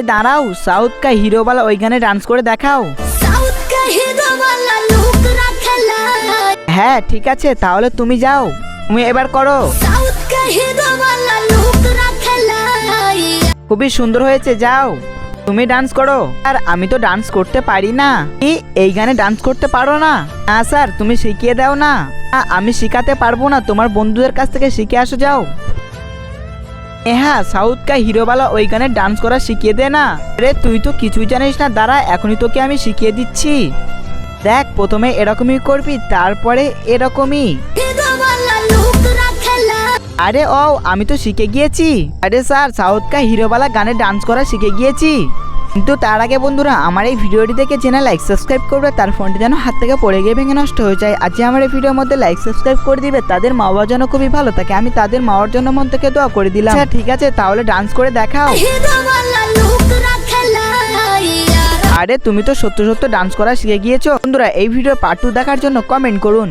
এ দাঁড়াও, সাউথ কা হিরো वाला ওই গানে ডান্স করে দেখাও। হ্যাঁ ঠিক আছে, তাহলে তুমি যাও, তুমি এবার করো। খুবই সুন্দর হয়েছে, যাও তুমি ডান্স করো। আর আমি তো ডান্স করতে পারি না। কি এই গানে ডান্স করতে পারো না? না স্যার, তুমি শিখিয়ে দাও না। আমি শিখাতে পারবো না, তোমার বন্ধুদের কাছ থেকে শিখে আসো, যাও। হ্যাঁ, সাউথ কা হিরো वाला ওই গানে ডান্স করা শিখিয়ে দে না। আরে তুই তো কিছুই জানিস না, দাঁড়া এখনই তোকে আমি শিখিয়ে দিচ্ছি। দেখ, প্রথমে এরকমই করবি, তারপরে এরকমই। আরে ও, আমি তো শিখে গিয়েছি। আরে স্যার, সাউথ কা হিরো वाला গানে ডান্স করা শিখে গিয়েছি। কিন্তু তার আগে বন্ধুরা, আমার এই ভিডিওটি দেখে চ্যানেল লাইক সাবস্ক্রাইব করবে, তার ফোনটি যেন হাত থেকে পড়ে গিয়ে ভেঙে নষ্ট হয়ে যায়। আজ আমার এই ভিডিওর মধ্যে লাইক সাবস্ক্রাইব করে দিবে, তাদের মা বাবার জন্য খুবই ভালো থাকে। আমি তাদের মাওয়ার জন্য মন থেকে দোয়া করে দিলাম। আচ্ছা ঠিক আছে, তাহলে ডান্স করে দেখাও। আরে তুমি তো সত্য সত্য ডান্স করা শিখে গিয়েছো। বন্ধুরা, এই ভিডিও পার্ট 2 দেখার জন্য কমেন্ট করুন।